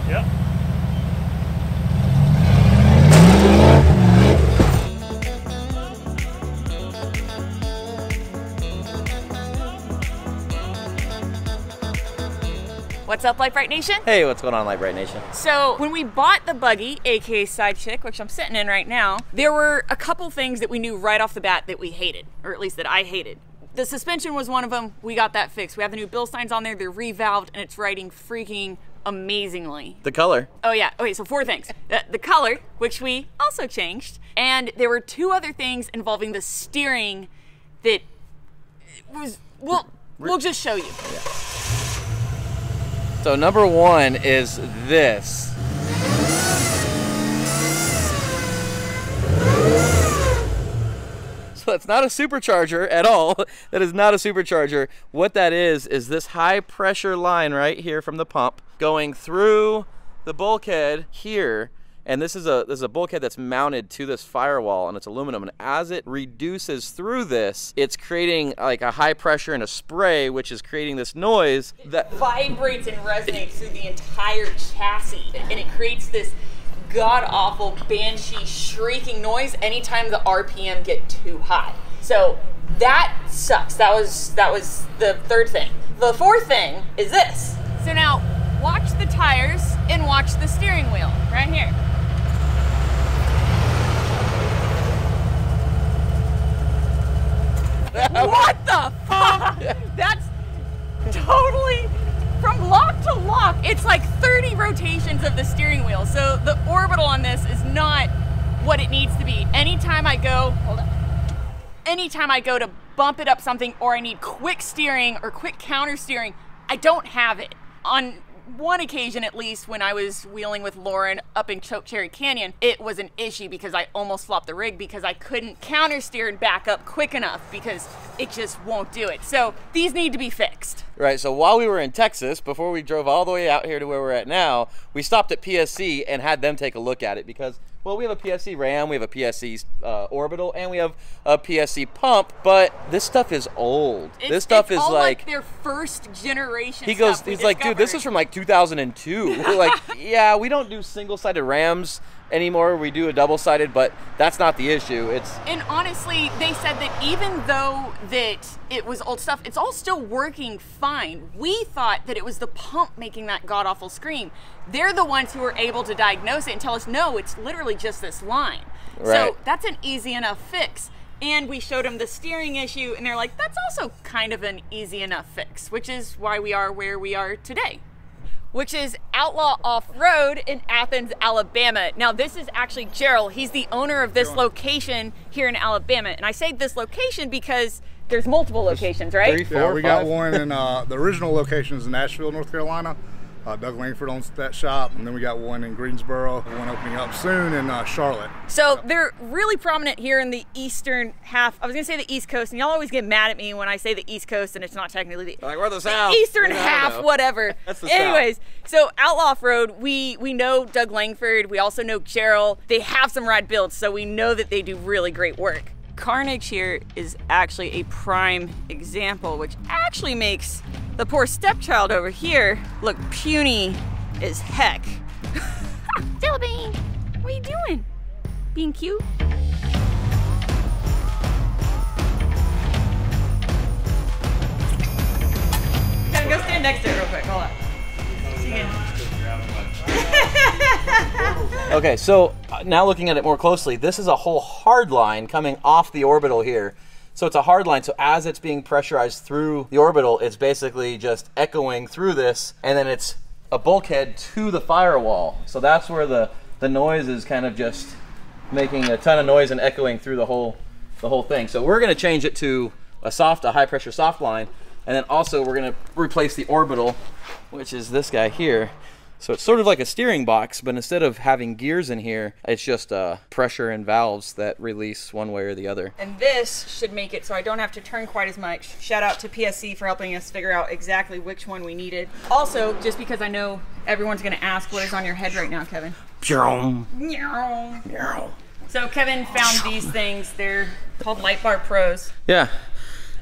Yep. What's up, Lite Nation? Hey, what's going on, Lite Nation? So when we bought the Buggy, aka Side Chick, which I'm sitting in right now, there were a couple things that we knew right off the bat that we hated, or at least that I hated. The suspension was one of them. We got that fixed. We have the new bill signs on there. They're revalved, and it's riding freaking amazingly. The color. Oh yeah. Okay, so 4 things. The color, which we also changed, and there were 2 other things involving the steering that was, we'll just show you. Yeah. So number 1 is this. So it's not a supercharger at all. That is not a supercharger. What that is this high pressure line right here from the pump going through the bulkhead here. And this is a bulkhead that's mounted to this firewall, and it's aluminum. And as it reduces through this, it's creating like a high pressure and a spray, which is creating this noise that vibrates and resonates through the entire chassis. And it creates this god-awful banshee shrieking noise anytime the RPM get too high. So that sucks. That was the 3rd thing. The 4th thing is this. So now watch the tires and watch the steering wheel right here. What the fuck? That's totally from lock to lock. It's like 30 rotations of the steering wheel. So the orbital on this is not what it needs to be. Anytime I go, hold on. Anytime I go to bump it up something, or I need quick steering or quick counter steering, I don't have it. On one occasion, at least, when I was wheeling with Lauren up in Chokecherry Canyon, it was an issue because I almost flopped the rig because I couldn't counter steer and back up quick enough because it just won't do it. So these need to be fixed. Right, so while we were in Texas, before we drove all the way out here to where we're at now, we stopped at PSC and had them take a look at it because, well, we have a PSC Ram, we have a PSC Orbital, and we have a PSC pump, but this stuff is old. This stuff is like their 1st generation. He's like, dude, this is from like 2002. We're like, yeah, we don't do single-sided Rams anymore. We do a double-sided, but that's not the issue. And honestly, they said that even though that it was old stuff, it's all still working fine. We thought that it was the pump making that god-awful scream. They're the ones who were able to diagnose it and tell us, no, it's literally just this line. Right. So that's an easy enough fix. And we showed them the steering issue, and they're like, that's also kind of an easy enough fix, which is why we are where we are today, which is Outlaw Off Road in Athens, Alabama. Now this is actually Gerald. He's the owner of this location here in Alabama. And I say this location because there's multiple locations, right? 3, 4, yeah, we 5. got one in the original location is in Nashville, North Carolina. Doug Langford owns that shop, and then we got one in Greensboro, one opening up soon in Charlotte. So they're really prominent here in the eastern half. I was gonna say the East Coast, and y'all always get mad at me when I say the East Coast, and it's not technically the, like, we're the South. Eastern half, whatever. That's the Anyways, South. So Outlaw Off Road, we know Doug Langford, we also know Gerald. They have some rad builds, so we know that they do really great work. Carnage here is actually a prime example, which actually makes the poor stepchild over here look puny as heck. Jellybean, what are you doing? Being cute? Gotta go stand next to it real quick, hold on. Okay, so now looking at it more closely, this is a whole hard line coming off the orbital here. So it's a hard line, so as it's being pressurized through the orbital, it's basically just echoing through this, and then it's a bulkhead to the firewall. So that's where the noise is kind of just making a ton of noise and echoing through the whole thing. So we're gonna change it to a high pressure soft line, and then also we're gonna replace the orbital, which is this guy here. So it's sort of like a steering box, but instead of having gears in here, it's just pressure and valves that release one way or the other. And this should make it so I don't have to turn quite as much. Shout out to PSC for helping us figure out exactly which one we needed. Also, just because I know everyone's gonna ask what is on your head right now, Kevin. So Kevin found these things. They're called Lite Bar Pros. Yeah.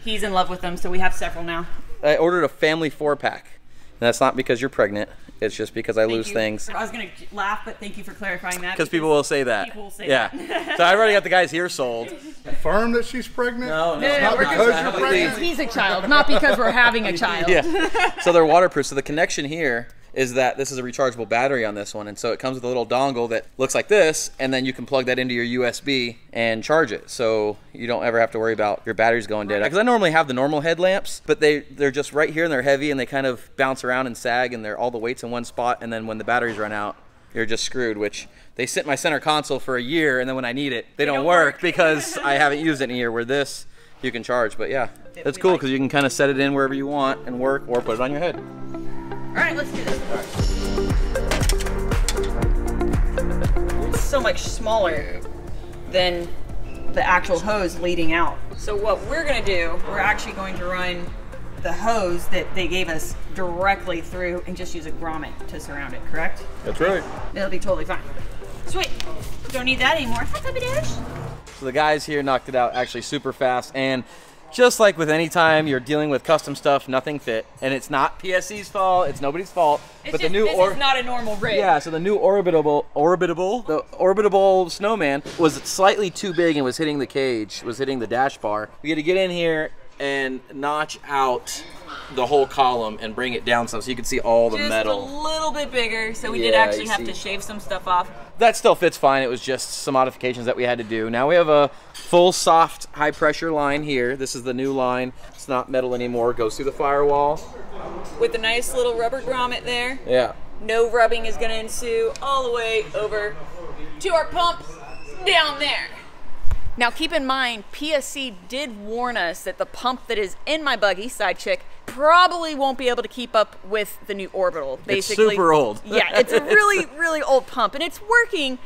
He's in love with them, so we have several now. I ordered a family 4-pack. that's not because you're pregnant. It's just because I lose things. I was gonna laugh, but thank you for clarifying that. Because people will say that. People will say that. So I've already got the guys here sold. Confirm that she's pregnant? No, Not because you're pregnant? He's a child, not because we're having a child. Yeah. So they're waterproof. So the connection here is that this is a rechargeable battery on this one, and so it comes with a little dongle that looks like this, and then you can plug that into your USB and charge it, so you don't ever have to worry about your batteries going dead. Because I normally have the normal headlamps, but they're just right here and they're heavy and they kind of bounce around and sag, and they're all the weights in one spot, and then when the batteries run out, you're just screwed. Which they sit in my center console for a year, and then when I need it, they don't work because I haven't used it in a year. Where this you can charge. But yeah, it's cool because you can kind of set it in wherever you want and work, or put it on your head. All right, let's do this. It's so much smaller than the actual hose leading out. So what we're gonna do, we're actually going to run the hose that they gave us directly through and just use a grommet to surround it, correct? That's right. It'll be totally fine. Sweet, don't need that anymore. So the guys here knocked it out actually super fast, and just like with any time you're dealing with custom stuff, nothing fit, and it's not PSC's fault, it's nobody's fault. But the new this is not a normal rig. Yeah, so the new orbitable snowman was slightly too big and was hitting the cage, was hitting the dash bar. We had to get in here and notch out the whole column and bring it down some so you can see all the metal. Just a little bit bigger, so we did actually have to shave some stuff off. That still fits fine. It was just some modifications that we had to do. Now we have a full soft high pressure line here. This is the new line. It's not metal anymore. It goes through the firewall. With a nice little rubber grommet there. Yeah. No rubbing is going to ensue all the way over to our pump down there. Now keep in mind, PSC did warn us that the pump that is in my Buggy, side chick, probably won't be able to keep up with the new orbital. Basically, it's super old. Yeah, it's a really, really old pump, and it's working,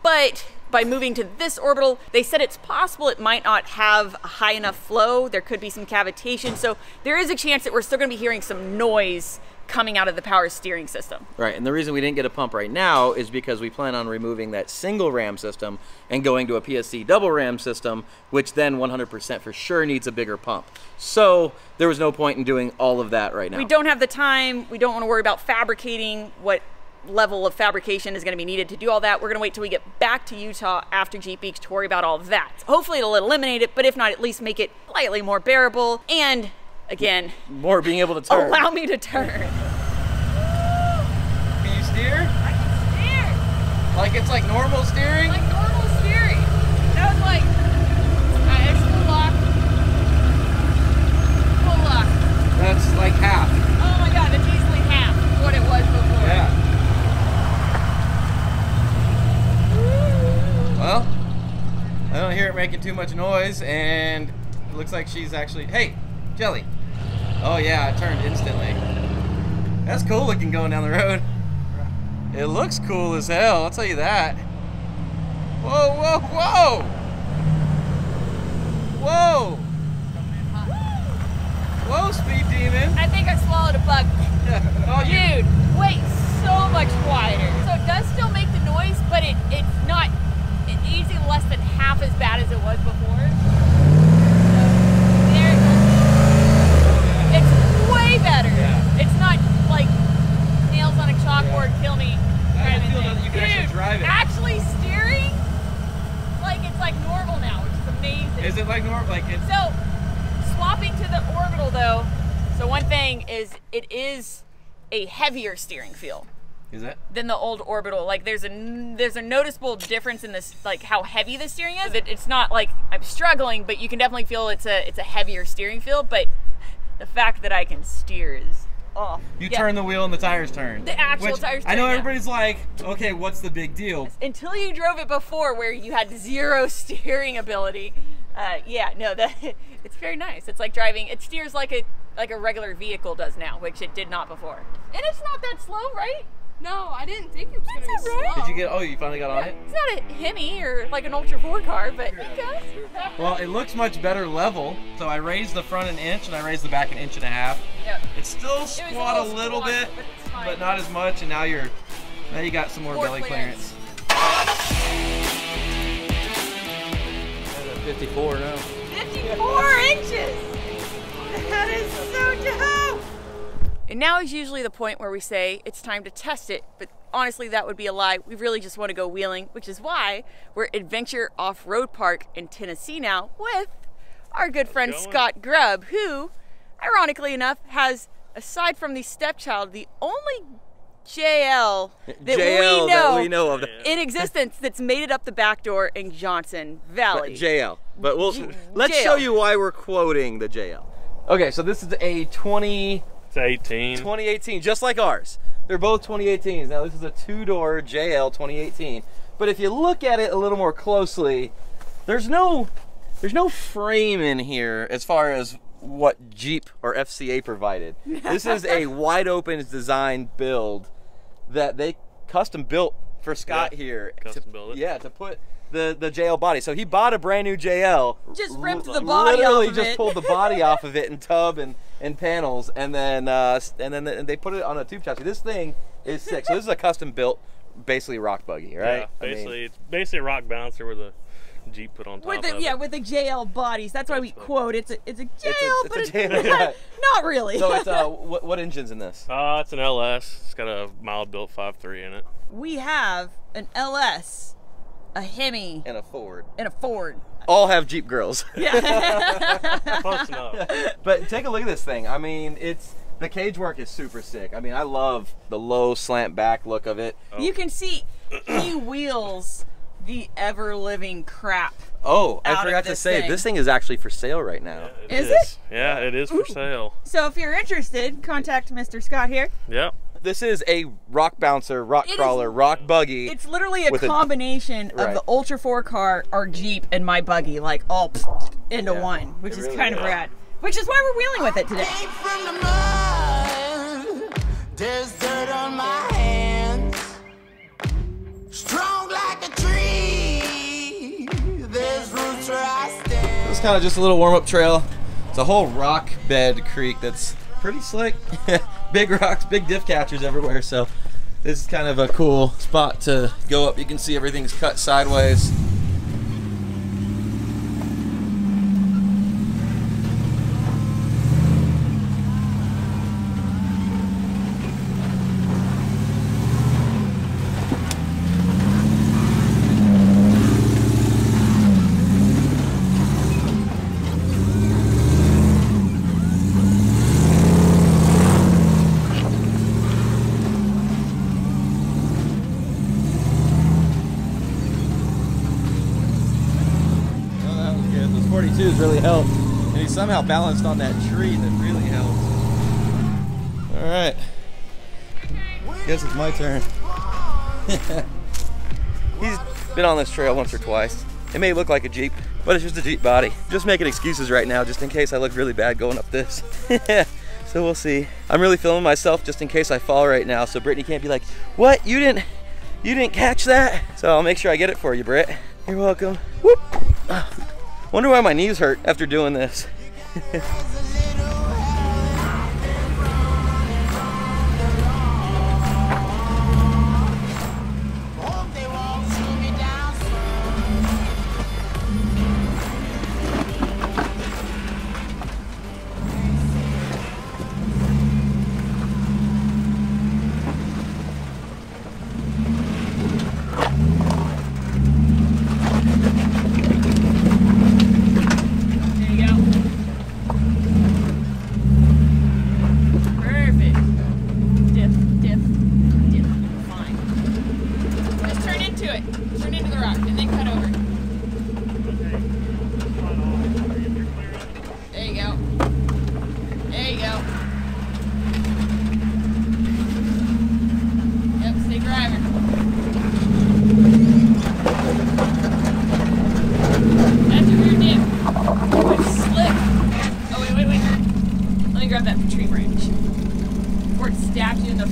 but by moving to this orbital, they said it's possible it might not have a high enough flow. There could be some cavitation, so there is a chance that we're still going to be hearing some noise coming out of the power steering system. Right, and the reason we didn't get a pump right now is because we plan on removing that single ram system and going to a PSC double ram system, which then 100% for sure needs a bigger pump. So there was no point in doing all of that right now. We don't have the time. We don't want to worry about fabricating what level of fabrication is going to be needed to do all that. We're going to wait till we get back to Utah after Jeep Week to worry about all of that. Hopefully it'll eliminate it, but if not, at least make it slightly more bearable and, again, more being able to turn. Allow me to turn. Can you steer? I can steer. Like it's like normal steering? Like normal steering. That was like, it's full lock. Full lock. That's like half. Oh my God, that's easily half what it was before. Yeah. Well, I don't hear it making too much noise, and it looks like she's actually, hey, Jelly. Oh yeah, it turned instantly. That's cool looking going down the road. It looks cool as hell, I'll tell you that. Whoa, whoa, whoa! Whoa! Whoa, Speed Demon! I think I swallowed a bug. Oh, dude, wait, so much quieter. So it does still make the noise, but it's not easy less than half as bad as it was before. So, there it goes. It's way better. Yeah. It's not like nails on a chalkboard, kill me. I feel that you can actually drive it. Actually steering, like it's like normal now, which is amazing. Is it like normal? Like it's... So, swapping to the orbital though, so one thing is it is a heavier steering feel. Is it? Than the old orbital. Like there's a noticeable difference in this, like how heavy the steering is. It's not like I'm struggling, but you can definitely feel it's a heavier steering feel. But the fact that I can steer is You turn the wheel and the tires turn. The actual tires turn. I know everybody's like, okay, what's the big deal? Until you drove it before, where you had zero steering ability. Yeah, no, it's very nice. It's like driving. It steers like a regular vehicle does now, which it did not before. And it's not that slow, right? No, I didn't think it was going to be slow. Did you get, you finally got on it? It's not a Hemi or like an Ultra 4 car, but it goes. Well, it looks much better level. So I raised the front an inch and I raised the back an inch and a half. Yep. It's still squat a little bit, but not as much. And now you got some more belly clearance. That's a 54 now. 54 inches! That is so dope! And now is usually the point where we say it's time to test it, but honestly that would be a lie. We really just want to go wheeling, which is why we're at Adventure Off-Road Park in Tennessee now with our good friend Scott Grubb, who, ironically enough, has, aside from the stepchild, the only JL that we know of in existence that's made it up the back door in Johnson Valley. JL. But let's show you why we're quoting the JL. Okay, so this is a 2018, just like ours. They're both 2018s. Now this is a two-door JL 2018. But if you look at it a little more closely, there's no frame in here as far as what Jeep or FCA provided. This is a wide open design build that they custom built for Scott here. Custom built it. Yeah, to put the JL body. So he bought a brand new JL. Just ripped the body off of it. Just pulled the body off of it and tub and panels, and then they put it on a tube chassis. This thing is sick. So this is a custom built, basically rock buggy, right? Yeah, it's basically a rock bouncer with a Jeep put on top of it. Yeah, with the JL bodies. That's why we quote it's a JL, but it's not really. So it's what engine's in this? It's an LS. It's got a mild built 5.3 in it. We have an LS, a Hemi, and a Ford. All have Jeep grills. Yeah. Close enough. But take a look at this thing. I mean, the cage work is super sick. I mean, I love the low slant back look of it. You can see he wheels the ever-living crap. Oh, I forgot to say, this thing is actually for sale right now. Yeah, is it? Yeah, it is for sale. So if you're interested, contact Mr. Scott here. Yep. This is a rock bouncer, rock crawler, rock buggy. It's literally a combination of the Ultra 4 car, our Jeep, and my buggy, like all into one, which is kind of rad. Which is why we're wheeling with it today. From the mud, there's dirt on my hands. Strong like a tree, there's roots where I stand. This is kind of just a little warm-up trail. It's a whole rock bed creek that's pretty slick. Big rocks, big diff catchers everywhere, so this is kind of a cool spot to go up. You can see everything's cut sideways. Really helped, and he somehow balanced on that tree. That really helped. All right, guess it's my turn. He's been on this trail once or twice. It may look like a Jeep, but it's just a Jeep body. Just making excuses right now, just in case I look really bad going up this. So we'll see. I'm really filming myself just in case I fall right now, so Brittany can't be like, "What? You didn't catch that?" So I'll make sure I get it for you, Britt. You're welcome. Whoop. Wonder why my knees hurt after doing this.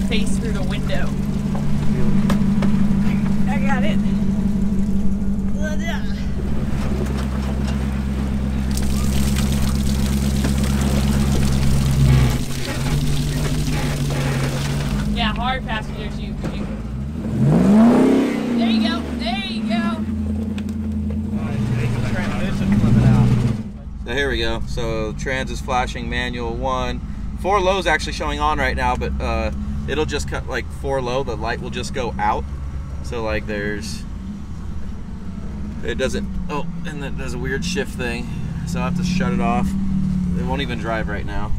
Face through the window. I got it. Yeah, hard passengers. You. There you go. There you go. So here we go. So trans is flashing manual 1. 4 low's actually showing on right now, but it'll just cut like 4 low. The light will just go out. So like there's, it doesn't, oh, and then there's a weird shift thing. So I have to shut it off. It won't even drive right now.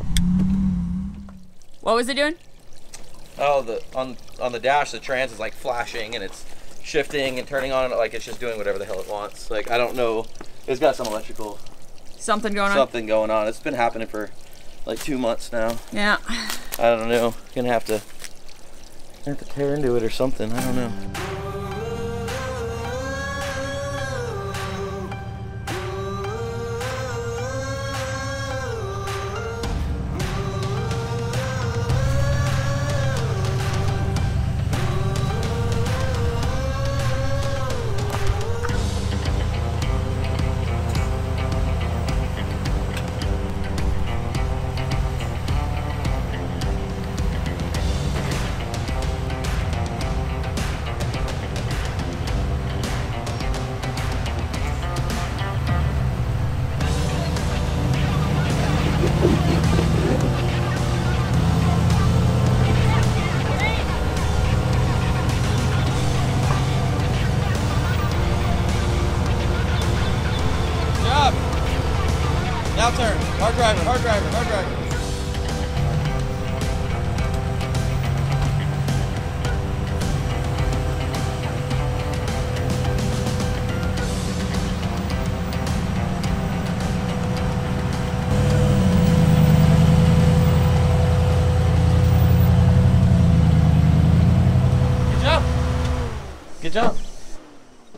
What was it doing? Oh, on the dash, the trans is like flashing and it's shifting and turning on, like it's just doing whatever the hell it wants. Like, I don't know, it's got some electrical something going on. It's been happening for like 2 months now. Yeah. I don't know. Gonna have to tear into it or something. I don't know. Now turn. Hard driver, hard driver, hard driver. Good job. Good job.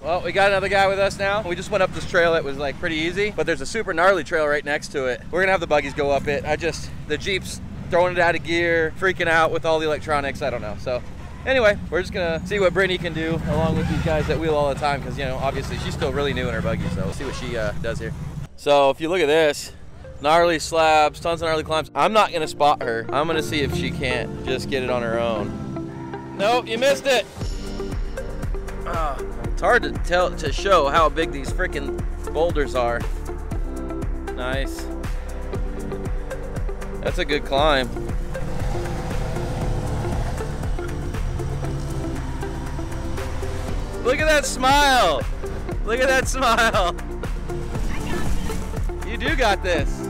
Well, we got another guy with us now. We just went up this trail that was like pretty easy, but there's a super gnarly trail right next to it. We're gonna have the buggies go up it. The Jeep's throwing it out of gear, freaking out with all the electronics, I don't know. So anyway, we're just gonna see what Brittany can do along with these guys that wheel all the time, because, you know, obviously she's still really new in her buggy, so we'll see what she does here. So if you look at this, gnarly slabs, tons of gnarly climbs. I'm not gonna spot her. I'm gonna see if she can't just get it on her own. Nope, you missed it. It's hard to show how big these freaking boulders are. Nice. That's a good climb. Look at that smile. Look at that smile. You do got this.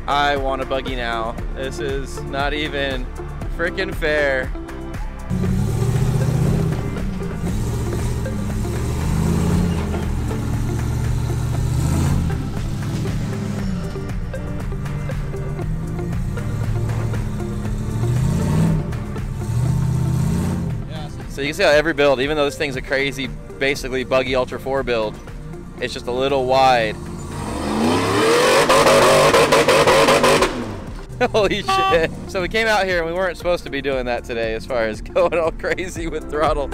I want a buggy now. This is not even freaking fair. So you can see how every build, even though this thing's a crazy, basically buggy Ultra 4 build, it's just a little wide. Holy shit. So we came out here and we weren't supposed to be doing that today as far as going all crazy with throttle.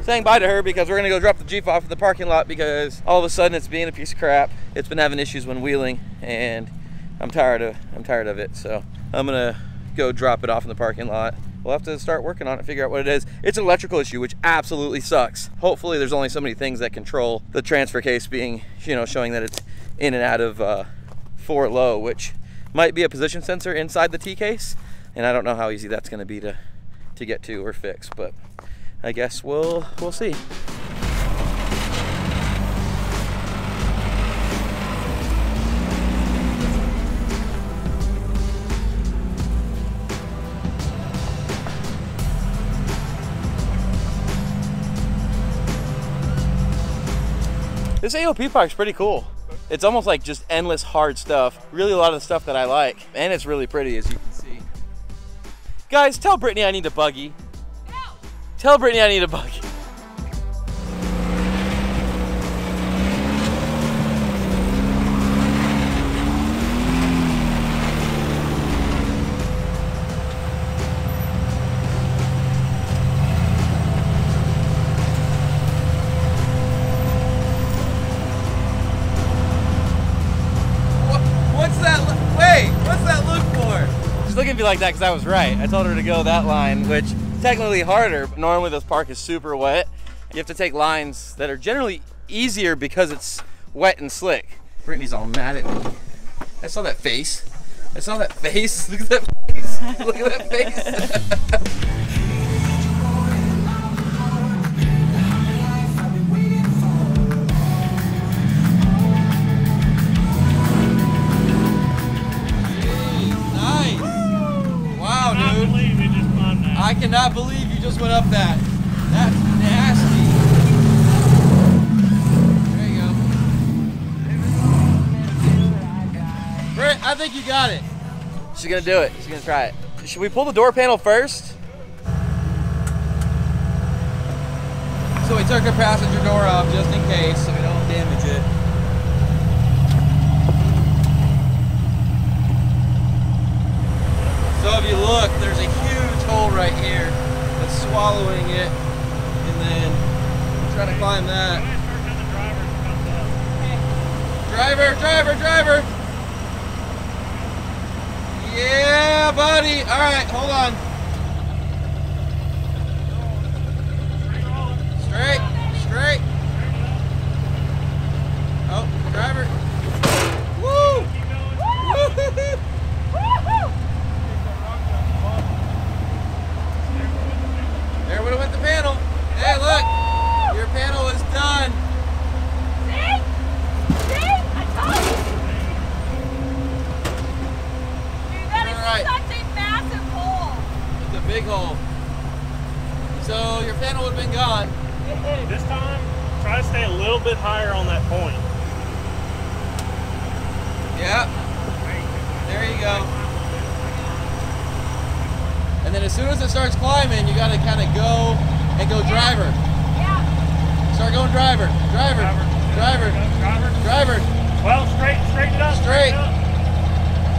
Saying bye to her because we're gonna go drop the Jeep off in the parking lot because all of a sudden it's being a piece of crap. It's been having issues when wheeling and I'm tired of it. So I'm gonna go drop it off in the parking lot. We'll have to start working on it, figure out what it is. It's an electrical issue, which absolutely sucks. Hopefully there's only so many things that control the transfer case being, you know, showing that it's in and out of 4 low, which might be a position sensor inside the T case. And I don't know how easy that's gonna be to get to or fix, but I guess we'll see. This AOP park's pretty cool. It's almost like just endless hard stuff. Really a lot of the stuff that I like. And it's really pretty, as you can see. Guys, tell Brittany I need a buggy. No. Tell Brittany I need a buggy. She's looking at me like that because I was right. I told her to go that line, which is technically harder. But normally this park is super wet. You have to take lines that are generally easier because it's wet and slick. Brittany's all mad at me. I saw that face. I saw that face. Look at that face. Look at that face. I cannot believe you just went up that. That's nasty. There you go. Britt, I think you got it. She's gonna do it. She's gonna try it. Should we pull the door panel first? So we took our passenger door off just in case so we don't damage it. So if you look, there's a huge hole right here that's swallowing it, and then we're trying to climb that. Driver! Yeah, buddy! Alright, hold on. Straight. Oh, driver. Woo! There would have went the panel. Hey, look! Your panel is done. See? I told you. Dude, that is such a massive hole. It's a big hole. So your panel would have been gone. This time, try to stay a little bit higher on that point. Yep. There you go. And then as soon as it starts climbing, you gotta kind of go and go driver. Yeah. Start going driver. Well, straighten it up. Straight.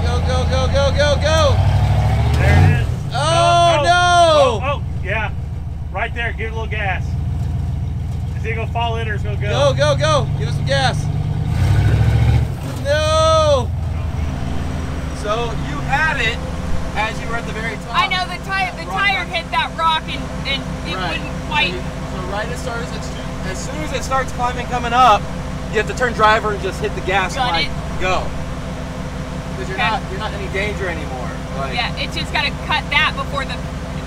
Go. There it is. Oh, no! Oh, yeah. Right there, give it a little gas. Is it gonna fall in or is it gonna go? Go. Give us some gas. No! So you had it as you were at the very top. I know the tire hit that rock and it wouldn't quite. So right as soon as it starts climbing, coming up, you have to turn driver and just hit the gas and like go. Because you're not in any danger anymore. Like, yeah, it just got to cut that before the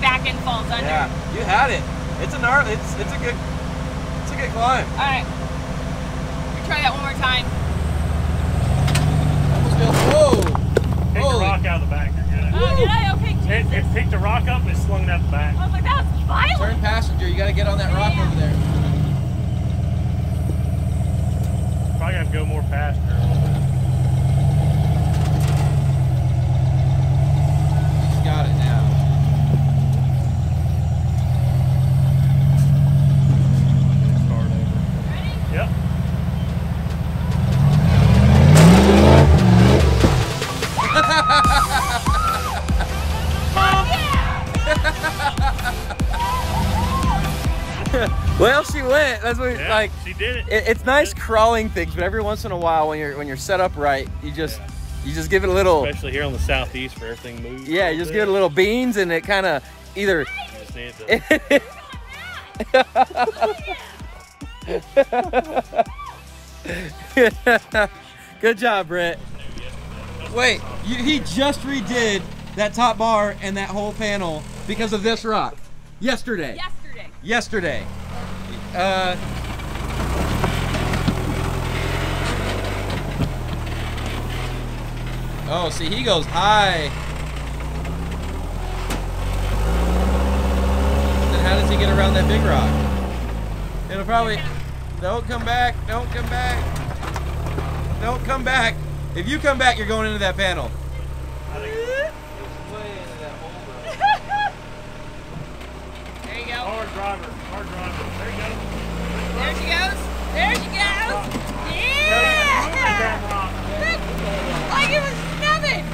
back end falls under. Yeah, you had it. It's a good climb. All right, we try that one more time. Almost feels, whoa! Take the rock out of the back. You're good. Oh, did I? Okay, Jesus. It picked the rock up and it slung it out the back. I was like, that was violent. Turn passenger. You got to get on that rock over there. Probably have to go more past her. He's got it now. Start over. Ready? Yep. Well, she went. That's what like. She did it. It's nice crawling things, but every once in a while, when you're set up right, you just give it a little. Especially here on the southeast, where everything moves. Yeah, you just give it a little beans, and it kind of either. You just need to. Good job, Britt. Wait, he just redid that top bar and that whole panel because of this rock. Yesterday. Oh, see, he goes high. Then how does he get around that big rock? It'll probably, Don't come back. Don't come back. Don't come back. If you come back, you're going into that panel. There you go. Hard driver. Hard driver. There you go. There she goes. There she goes. Yeah. Like it was nothing.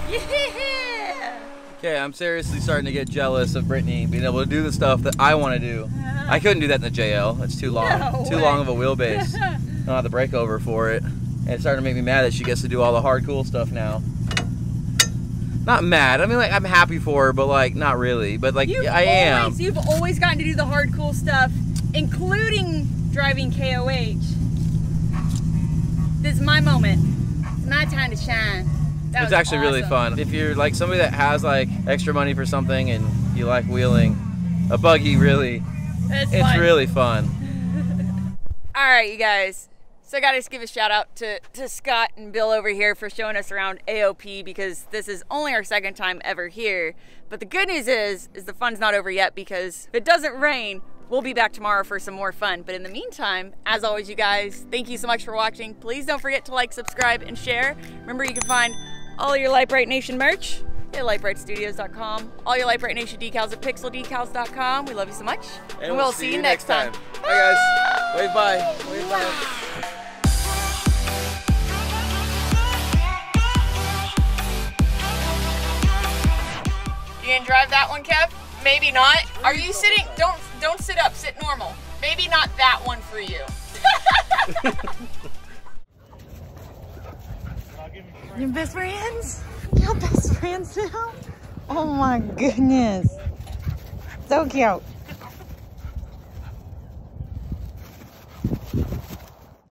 Yeah. Okay, I'm seriously starting to get jealous of Brittany being able to do the stuff that I want to do. I couldn't do that in the JL. It's too long. No too way. long of a wheelbase. I don't have the brake over for it. And it's starting to make me mad that she gets to do all the hard, cool stuff now. Not mad. I mean, like, I'm happy for her, but, like, not really. But, like, I am. You've always gotten to do the hard, cool stuff, including driving KOH. This is my moment. It's my time to shine. That It's was actually really awesome. fun. If you're, like, somebody that has, like, extra money for something and you like wheeling, a Buggy really, It's it's fun. really fun. All right, you guys. So I got to just give a shout out to Scott and Bill over here for showing us around AOP, because this is only our second time ever here. But the good news is the fun's not over yet, because if it doesn't rain, we'll be back tomorrow for some more fun. But in the meantime, as always, you guys, thank you so much for watching. Please don't forget to like, subscribe, and share. Remember, you can find all your Lite Brite Nation merch at LiteBriteStudios.com. All your Lite Brite Nation decals at PixelDecals.com. We love you so much. And we'll see you next time. Bye, guys. Wave bye. Wave bye. You gonna drive that one, Kev? Maybe not. Are you sitting? Don't sit up. Sit normal. Maybe not that one for you. Your best friends? Your best friends now? Oh my goodness. So cute.